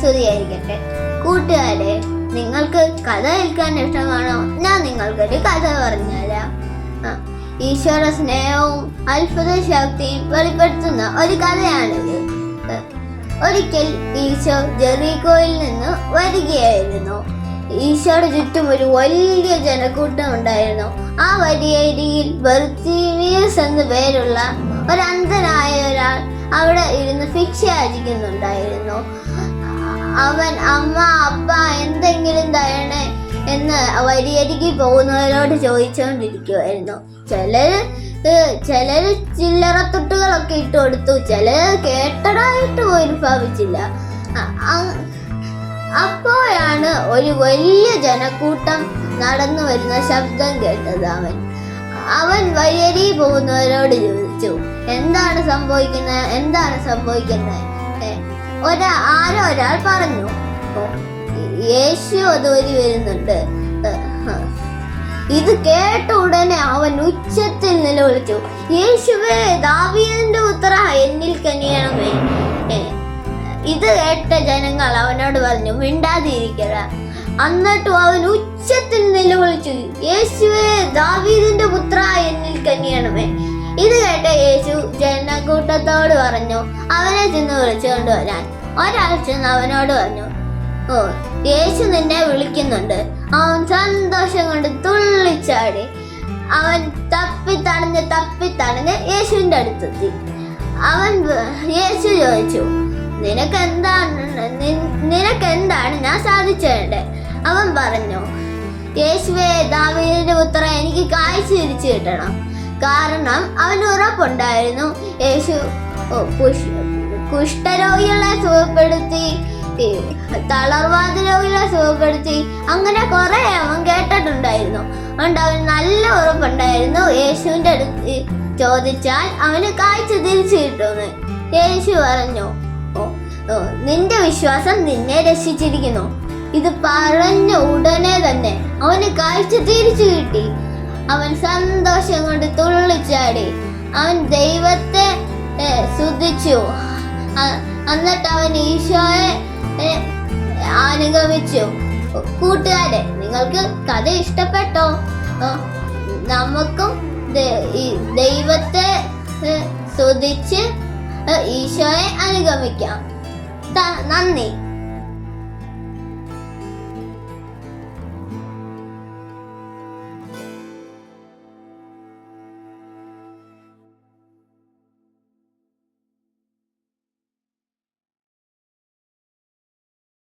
സ്തുതിയായിരിക്കട്ടെ. കൂട്ടുകാരെ, നിങ്ങൾക്ക് കഥ കേൾക്കാൻ ഇഷ്ടമാണോ? ഞാൻ നിങ്ങൾക്കൊരു കഥ പറഞ്ഞുതരാം. ഈശ്വര സ്നേഹവും അത്ഭുത ശക്തിയും വെളിപ്പെടുത്തുന്ന ഒരു കഥയാണിത്. ഒരിക്കൽ ഈശോ ജെറീക്കോയിൽ നിന്ന് വരികയായിരുന്നു. ഈശോയുടെ ചുറ്റും ഒരു വലിയ ജനക്കൂട്ടം ഉണ്ടായിരുന്നു. ആ വരിയരികിൽ ബർത്തിമിയസ് എന്നു പേരുള്ള ഒരു അന്ധനായ ഒരാൾ അവിടെ ഇരുന്ന് ഭിക്ഷ യാചിക്കുന്നുണ്ടായിരുന്നു. അവൻ അമ്മ, അപ്പ, എന്തെങ്കിലും തരണേ എന്ന് വരിയരികിൽ പോകുന്നവരോട് ചോദിച്ചുകൊണ്ടിരിക്കുമായിരുന്നു. ചിലര് ചില്ലറത്തുട്ടുകളൊക്കെ ഇട്ട് കൊടുത്തു, ചിലര് കേട്ടടായിട്ട് പോലും ഭാവിച്ചില്ല. അപ്പോഴാണ് ഒരു വലിയ ജനക്കൂട്ടം നടന്നു വരുന്ന ശബ്ദം കേട്ടത്. അവൻ വഴിയരികിൽ പോകുന്നവരോട് ചോദിച്ചു, എന്താണ് സംഭവിക്കുന്നത്? ആരോ ഒരാൾ പറഞ്ഞു, യേശു അതുവഴി വരുന്നുണ്ട്. ഇത് കേട്ട ഉടനെ അവൻ ഉച്ചത്തിൽ നിലവിളിച്ചു, യേശുവേ, ദാവീദിന്റെ പുത്രാ, എന്നിൽ കനിയണമേ. ഇത് കേട്ട ജനങ്ങൾ അവനോട് പറഞ്ഞു, മിണ്ടാതിരിക്കട. എന്നിട്ടും അവൻ ഉച്ചത്തിൽ നിലവിളിച്ചു, യേശുവേ, ദാവീദിന്റെ പുത്രാ, എന്നിൽ കനിയണമേ. ഇത് കേട്ട യേശു ജനക്കൂട്ടത്തോട് പറഞ്ഞു, അവനെ ചെന്ന് വിളിച്ചുകൊണ്ട് വരാൻ. ഒരാൾ ചെന്ന് അവനോട് പറഞ്ഞു, യേശു നിന്നെ വിളിക്കുന്നുണ്ട്. അവൻ സന്തോഷം കൊണ്ട് തുള്ളിച്ചാടി. അവൻ തപ്പിത്തടഞ്ഞ് യേശുവിന്റെ അടുത്തെത്തി. യേശു ചോദിച്ചു, നിനക്കെന്താണ് ഞാൻ സാധിച്ചേണ്ടേ? അവൻ പറഞ്ഞു, യേശുവേ, ദാവീദിന്റെ പുത്ര, എനിക്ക് കാഴ്ച തിരിച്ചു കിട്ടണം. കാരണം അവന് ഉറപ്പുണ്ടായിരുന്നു യേശു കുഷ്ഠരോഗികളെ സുഖപ്പെടുത്തി, തളർവാദ രോഗികളെ സുഖപ്പെടുത്തി, അങ്ങനെ കുറെ അവൻ കേട്ടിട്ടുണ്ടായിരുന്നു. അതുകൊണ്ട് അവന് നല്ല ഉറപ്പുണ്ടായിരുന്നു യേശുവിന്റെ അടുത്ത് ചോദിച്ചാൽ അവന് കാഴ്ച തിരിച്ചു കിട്ടുമെന്ന്. യേശു പറഞ്ഞു, നിന്റെ വിശ്വാസം നിന്നെ രക്ഷിച്ചിരിക്കുന്നു. ഇത് പറഞ്ഞ ഉടനെ തന്നെ അവന് കാഴ്ച തിരിച്ചു കിട്ടി. അവൻ സന്തോഷം കൊണ്ട് തുള്ളിച്ചാടി. അവൻ ദൈവത്തെ സ്തുതിച്ചു. എന്നിട്ട് അവൻ ഈശോയെ അനുഗമിച്ചു. കൂട്ടുകാരെ, നിങ്ങൾക്ക് കഥ ഇഷ്ടപ്പെട്ടോ? നമുക്കും ദൈവത്തെ സ്തുതിച്ച് ഈശോയെ അനുഗമിക്കാം. നന്ദി.